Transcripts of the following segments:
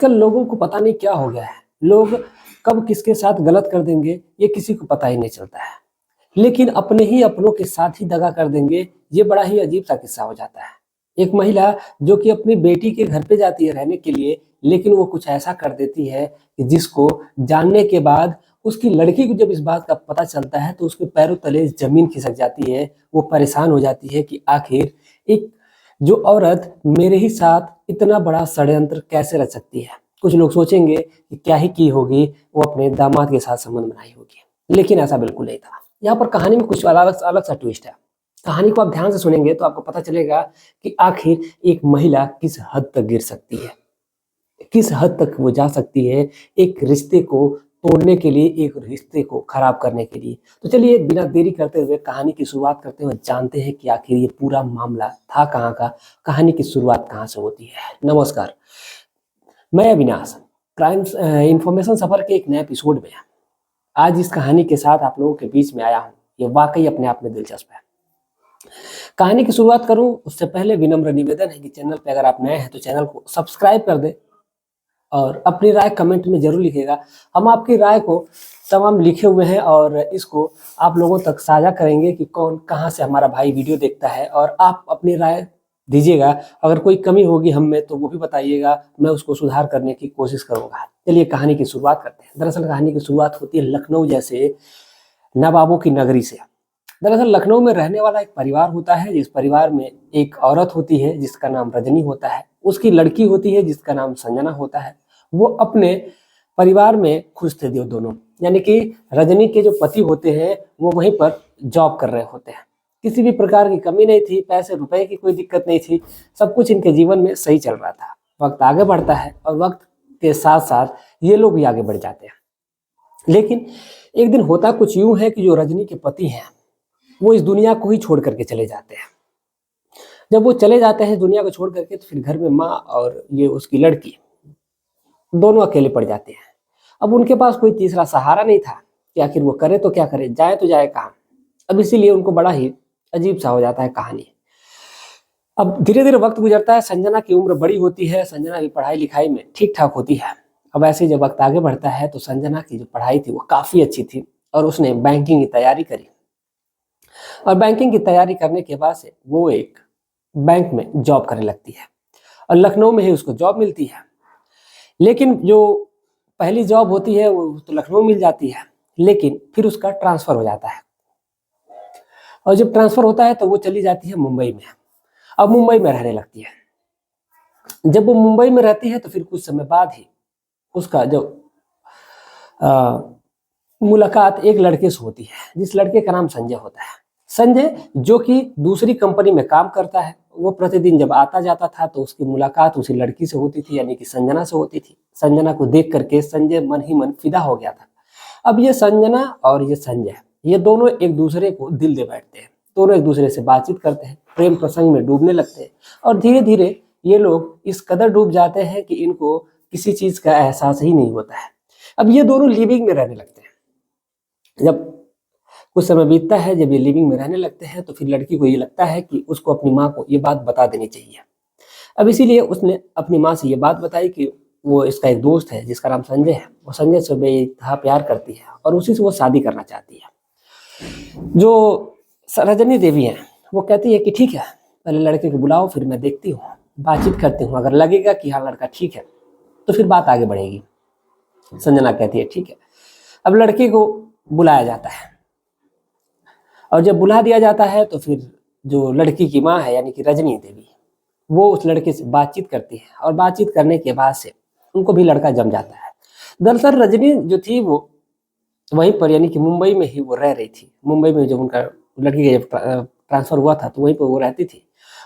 कल लोगों को पता नहीं क्या हो गया है। लोग कब किसके साथ गलत कर देंगे ये किसी को पता ही नहीं चलता है। लेकिन अपने ही अपनों के साथ ही दगा कर देंगे, ये बड़ा ही अजीब-सा किस्सा हो जाता है। एक महिला जो कि अपनी बेटी के घर पे जाती है रहने के लिए, लेकिन वो कुछ ऐसा कर देती है कि जिसको जानने के बाद उसकी लड़की को जब इस बात का पता चलता है तो उसके पैरों तले ज़मीन खिसक जाती है। वो परेशान हो जाती है कि आखिर एक जो औरत मेरे ही साथ इतना बड़ा षड्यंत्र कैसे रच सकती है। कुछ लोग सोचेंगे कि क्या ही की होगी, वो अपने दामाद के साथ संबंध बनाई होगी, लेकिन ऐसा बिल्कुल नहीं था। यहाँ पर कहानी में कुछ अलग अलग सा ट्विस्ट है। कहानी को आप ध्यान से सुनेंगे तो आपको पता चलेगा कि आखिर एक महिला किस हद तक गिर सकती है, किस हद तक वो जा सकती है एक रिश्ते को तोड़ने के लिए, एक रिश्ते को खराब करने के लिए। तो चलिए बिना देरी करते हुए कहानी की शुरुआत करते हुए जानते हैं कि आखिर ये पूरा मामला था कहाँ का, कहानी की शुरुआत कहाँ से होती है। नमस्कार, मैं अविनाश, क्राइम इंफॉर्मेशन सफर के एक नए एपिसोड में आज इस कहानी के साथ आप लोगों के बीच में आया हूँ। ये वाकई अपने आप में दिलचस्प है। कहानी की शुरुआत करूं उससे पहले विनम्र निवेदन है कि चैनल पे अगर आप नए हैं तो चैनल को सब्सक्राइब कर दें और अपनी राय कमेंट में जरूर लिखिएगा। हम आपकी राय को तमाम लिखे हुए हैं और इसको आप लोगों तक साझा करेंगे कि कौन कहाँ से हमारा भाई वीडियो देखता है, और आप अपनी राय दीजिएगा। अगर कोई कमी होगी हम में तो वो भी बताइएगा, मैं उसको सुधार करने की कोशिश करूंगा। चलिए कहानी की शुरुआत करते हैं। दरअसल कहानी की शुरुआत होती है लखनऊ जैसे नवाबों की नगरी से। दरअसल लखनऊ में रहने वाला एक परिवार होता है, जिस परिवार में एक औरत होती है जिसका नाम रजनी होता है, उसकी लड़की होती है जिसका नाम संजना होता है। वो अपने परिवार में खुश थे दोनों, यानी कि रजनी के जो पति होते हैं वो वहीं पर जॉब कर रहे होते हैं। किसी भी प्रकार की कमी नहीं थी, पैसे रुपए की कोई दिक्कत नहीं थी, सब कुछ इनके जीवन में सही चल रहा था। वक्त आगे बढ़ता है और वक्त के साथ साथ ये लोग भी आगे बढ़ जाते हैं। लेकिन एक दिन होता कुछ यूं है कि जो रजनी के पति हैं वो इस दुनिया को ही छोड़ करके चले जाते हैं। जब वो चले जाते हैं दुनिया को छोड़ करके तो फिर घर में माँ और ये उसकी लड़की दोनों अकेले पड़ जाते हैं। अब उनके पास कोई तीसरा सहारा नहीं था कि आखिर वो करे तो क्या करे, जाए तो जाए कहाँ। अब इसीलिए उनको बड़ा ही अजीब सा हो जाता है कहानी। अब धीरे धीरे वक्त गुजरता है, संजना की उम्र बड़ी होती है, संजना की पढ़ाई लिखाई में ठीक ठाक होती है। अब ऐसे जब वक्त आगे बढ़ता है तो संजना की जो पढ़ाई थी वो काफी अच्छी थी और उसने बैंकिंग की तैयारी करी। और बैंकिंग की तैयारी करने के बाद से वो एक बैंक में जॉब करने लगती है और लखनऊ में ही उसको जॉब मिलती है। लेकिन जो पहली जॉब होती है वो तो लखनऊ मिल जाती है, लेकिन फिर उसका ट्रांसफर हो जाता है और जब ट्रांसफर होता है तो वो चली जाती है मुंबई में। अब मुंबई में रहने लगती है। जब वो मुंबई में रहती है तो फिर कुछ समय बाद ही उसका जो मुलाकात एक लड़के से होती है, जिस लड़के का नाम संजय होता है। संजय जो कि दूसरी कंपनी में काम करता है, वो प्रतिदिन जब आता जाता था तो उसकी मुलाकात उसी लड़की से होती थी, यानी कि संजना से होती थी। संजना को देख करके संजय मन ही मन फिदा हो गया था। अब ये संजना और ये संजय ये दोनों एक दूसरे को दिल दे बैठते हैं, दोनों एक दूसरे से बातचीत करते हैं, प्रेम प्रसंग में डूबने लगते हैं और धीरे धीरे ये लोग इस कदर डूब जाते हैं कि इनको किसी चीज का एहसास ही नहीं होता है। अब ये दोनों लिविंग में रहने लगते हैं। जब कुछ समय बीतता है, जब ये लिविंग में रहने लगते हैं तो फिर लड़की को ये लगता है कि उसको अपनी माँ को ये बात बता देनी चाहिए। अब इसीलिए उसने अपनी माँ से ये बात बताई कि वो इसका एक दोस्त है जिसका नाम संजय है, वो संजय से बेइंतहा प्यार करती है और उसी से वो शादी करना चाहती है। जो रजनी देवी है वो कहती है कि ठीक है, पहले लड़के को बुलाओ, फिर मैं देखती हूँ, बातचीत करती हूँ, अगर लगेगा कि हाँ लड़का ठीक है तो फिर बात आगे बढ़ेगी। संजना कहती है ठीक है। अब लड़के को बुलाया जाता है और जब बुला दिया जाता है तो फिर जो लड़की की माँ है यानी कि रजनी देवी वो उस लड़के से बातचीत करती है और बातचीत करने के बाद से उनको भी लड़का जम जाता है। दरअसल रजनी जो थी वो वहीं पर यानी कि मुंबई में ही वो रह रही थी। मुंबई में जब उनका लड़की का जब ट्रांसफर हुआ था तो वहीं पर वो रहती थी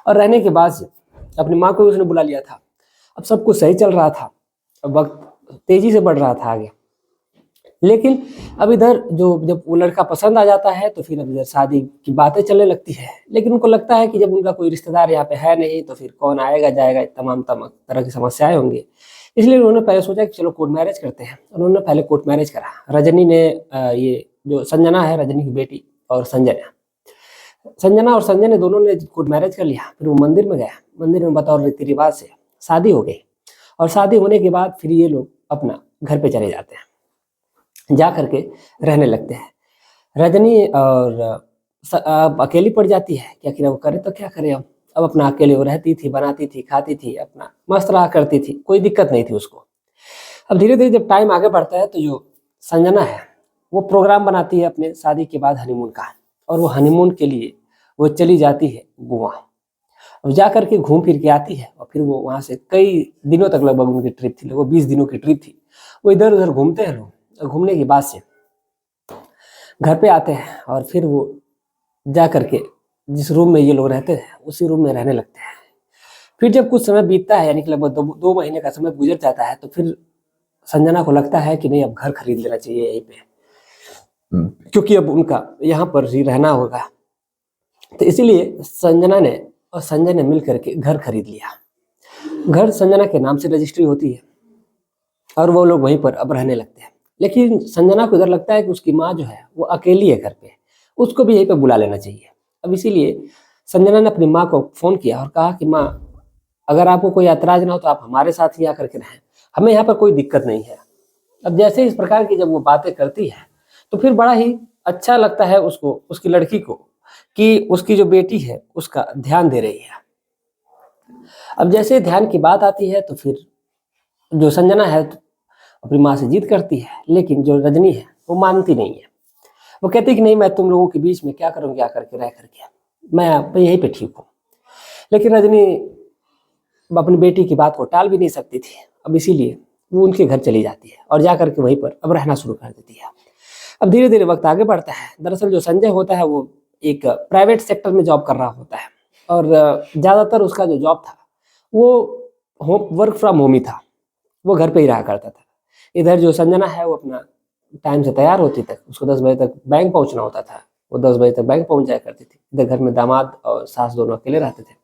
और रहने के बाद से अपनी माँ को उसने बुला लिया था। अब सब कुछ सही चल रहा था, अब वक्त तेजी से बढ़ रहा था आगे। लेकिन अब इधर जो जब वो लड़का पसंद आ जाता है तो फिर अब इधर शादी की बातें चलने लगती है। लेकिन उनको लगता है कि जब उनका कोई रिश्तेदार यहाँ पे है नहीं तो फिर कौन आएगा जाएगा, तमाम तरह की समस्याएं होंगी। इसलिए उन्होंने पहले सोचा कि चलो कोर्ट मैरिज करते हैं। उन्होंने पहले कोर्ट मैरिज करा। रजनी ने ये जो संजना है रजनी की बेटी और संजना और संजय ने दोनों ने कोर्ट मैरिज कर लिया। फिर वो मंदिर में गया, मंदिर में बतौर रीति रिवाज से शादी हो गई और शादी होने के बाद फिर ये लोग अपना घर पे चले जाते हैं, जा करके रहने लगते हैं। रजनी और अब अकेली पड़ जाती है, कि आखिर अब करे तो क्या करे। अब अपना अकेले वो रहती थी, बनाती थी, खाती थी, अपना मस्त रहा करती थी, कोई दिक्कत नहीं थी उसको। अब धीरे धीरे जब टाइम आगे बढ़ता है तो जो संजना है वो प्रोग्राम बनाती है अपने शादी के बाद हनीमून का, और वो हनीमून के लिए वो चली जाती है गोवा। अब जा करके घूम फिर के आती है, और फिर वो वहाँ से कई दिनों तक, लगभग उनकी ट्रिप थी, लगभग 20 दिनों की ट्रिप थी। वो इधर उधर घूमते हैं लोग, और घूमने के बाद से घर पे आते हैं, और फिर वो जा करके जिस रूम में ये लोग रहते हैं उसी रूम में रहने लगते हैं। फिर जब कुछ समय बीतता है, यानी कि लगभग 2 महीने का समय गुजर जाता है, तो फिर संजना को लगता है कि नहीं, अब घर खरीद लेना चाहिए यहीं पे, क्योंकि अब उनका यहाँ पर ही रहना होगा। तो इसीलिए संजना ने और संजय ने मिल करके घर खरीद लिया। घर संजना के नाम से रजिस्ट्री होती है, और वो लोग वहीं पर अब रहने लगते हैं। लेकिन संजना को इधर लगता है कि उसकी माँ जो है वो अकेली है घर पे, उसको भी यहीं पे बुला लेना चाहिए। अब इसीलिए संजना ने अपनी माँ को फोन किया और कहा कि माँ, अगर आपको कोई ऐतराज ना हो तो आप हमारे साथ ही आकर के रहें, हमें यहाँ पर कोई दिक्कत नहीं है। अब जैसे इस प्रकार की जब वो बातें करती है तो फिर बड़ा ही अच्छा लगता है उसको, उसकी लड़की को, कि उसकी जो बेटी है उसका ध्यान दे रही है। अब जैसे ध्यान की बात आती है तो फिर जो संजना है अपनी माँ से जिद करती है, लेकिन जो रजनी है वो मानती नहीं है। वो कहती है कि नहीं, मैं तुम लोगों के बीच में क्या करूँगी आकर के रह करके, मैं यहीं पे ठीक हूँ। लेकिन रजनी अपनी बेटी की बात को टाल भी नहीं सकती थी। अब इसीलिए वो उनके घर चली जाती है और जा करके वहीं पर अब रहना शुरू कर देती है। अब धीरे धीरे वक्त आगे बढ़ता है। दरअसल जो संजय होता है वो एक प्राइवेट सेक्टर में जॉब कर रहा होता है, और ज़्यादातर उसका जो जॉब था वो वर्क फ्रॉम होम ही था, वो घर पे ही रहा करता था। इधर जो संजना है वो अपना टाइम से तैयार होती तक, उसको 10 बजे तक बैंक पहुंचना होता था, वो 10 बजे तक बैंक पहुंच जाया करती थी। इधर घर में दामाद और सास दोनों अकेले रहते थे।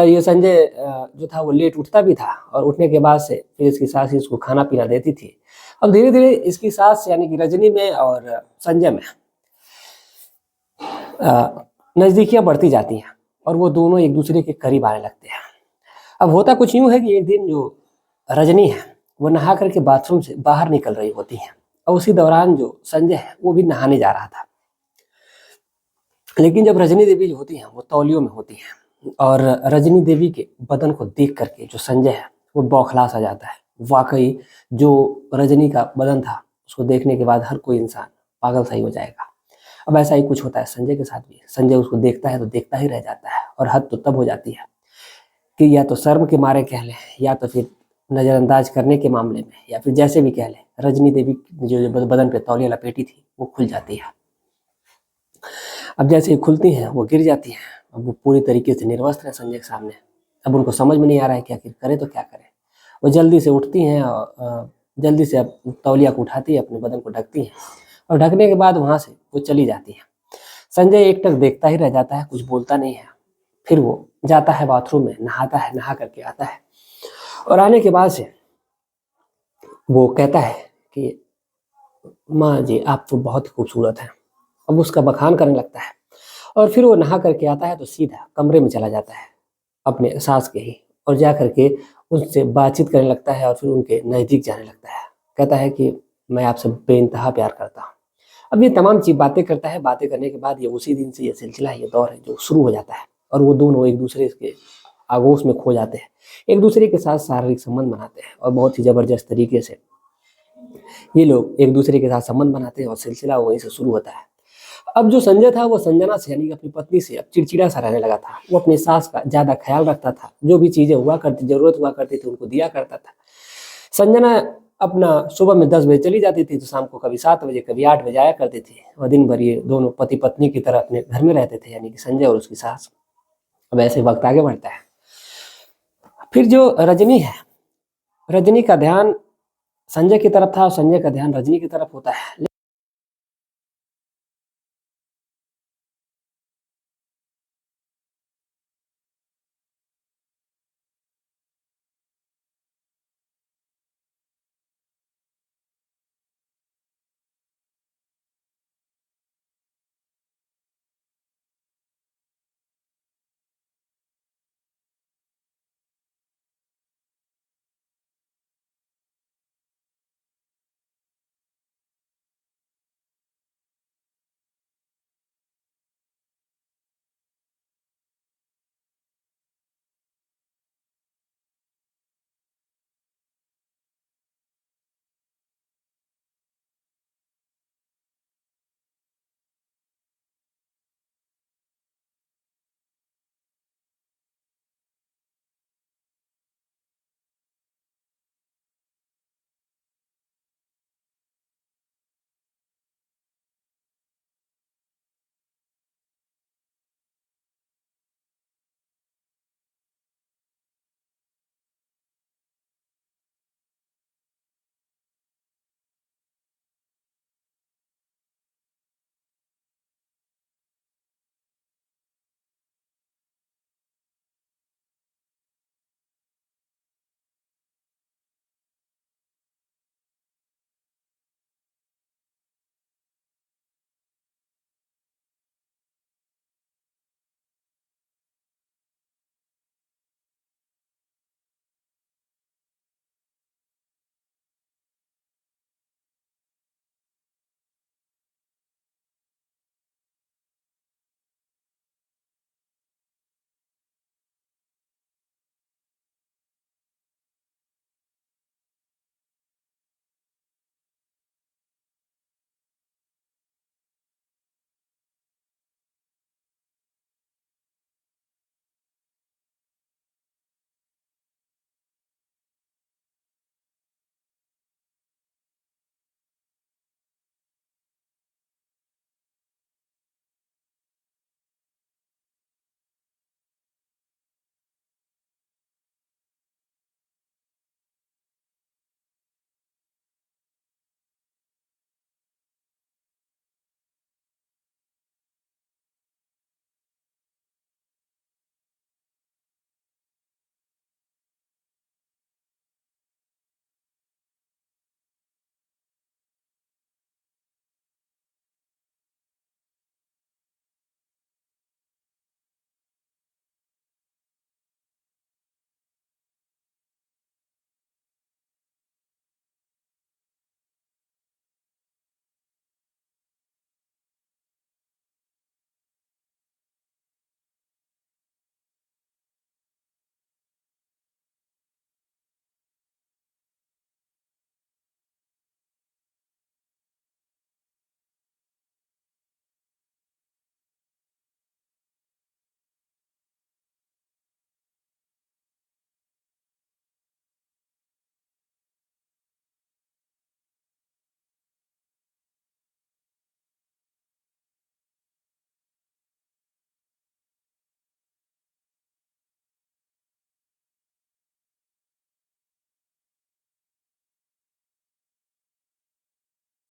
ये संजय जो था वो लेट उठता भी था, और उठने के बाद से फिर इसकी सास ही इसको खाना पीना देती थी। अब धीरे धीरे इसकी सास यानी कि रजनी में और संजय में नज़दीकियां बढ़ती जाती हैं, और वो दोनों एक दूसरे के करीब आने लगते हैं। अब होता कुछ यूं है कि एक दिन जो रजनी है वो नहा करके बाथरूम से बाहर निकल रही होती है, और उसी दौरान जो संजय है वो भी नहाने जा रहा था। लेकिन जब रजनी देवी जो होती हैं वो तौलियों में होती हैं, और रजनी देवी के बदन को देख करके जो संजय है वो बौखला सा जाता है। वाकई जो रजनी का बदन था उसको देखने के बाद हर कोई इंसान पागल सा ही हो जाएगा। अब ऐसा ही कुछ होता है संजय के साथ भी। संजय उसको देखता है तो देखता ही रह जाता है, और हद तो तब हो जाती है कि या तो शर्म के मारे कह लें, या तो फिर नज़रअंदाज करने के मामले में, या फिर जैसे भी कह लें, रजनी देवी जो बदन पे तौलिया लपेटी थी वो खुल जाती है। अब जैसे ही खुलती हैं वो गिर जाती हैं। अब वो पूरी तरीके से निर्वस्त्र है संजय के सामने। अब उनको समझ में नहीं आ रहा है कि आखिर करे तो क्या करे। वो जल्दी से उठती हैं और जल्दी से तौलिया को उठाती है, अपने बदन को ढकती हैं, और ढकने के बाद वहाँ से वो चली जाती हैं। संजय एकटक देखता ही रह जाता है, कुछ बोलता नहीं है। फिर वो जाता है बाथरूम में, नहाता है, नहा करके आता है, और आने के बाद से वो कहता है कि माँ जी आप तो बहुत ही खूबसूरत हैं। अब उसका बखान करने लगता है, और फिर वो नहा करके आता है तो सीधा कमरे में चला जाता है अपने सास के ही, और जा करके उनसे बातचीत करने लगता है, और फिर उनके नज़दीक जाने लगता है। कहता है कि मैं आपसे बेइंतहा प्यार करता हूँ। अब ये तमाम चीज़ बातें करता है। बातें करने के बाद ये उसी दिन से ये सिलसिला, ये दौर है जो शुरू हो जाता है, और वो दोनों एक दूसरे के आगोश में खो जाते हैं, एक दूसरे के साथ शारीरिक संबंध बनाते हैं, और बहुत ही ज़बरदस्त तरीके से ये लोग एक दूसरे के साथ संबंध बनाते हैं, और सिलसिला वहीं से शुरू होता है। अब जो संजय था वो संजना से यानी कि अपनी पत्नी से अब चिड़चिड़ा सा रहने लगा था। वो अपनी सास का ज़्यादा ख्याल रखता था, जो भी चीज़ें हुआ करती, ज़रूरत हुआ करती थी उनको दिया करता था। संजना अपना सुबह में 10 बजे चली जाती थी, तो शाम को कभी 7 बजे कभी 8 बजे आया करती थी, और दिन भर ये दोनों पति पत्नी की तरह अपने घर में रहते थे, यानी कि संजय और उसकी सास। अब ऐसे वक्त आगे बढ़ता है। फिर जो रजनी है, रजनी का ध्यान संजय की तरफ था और संजय का ध्यान रजनी की तरफ होता है।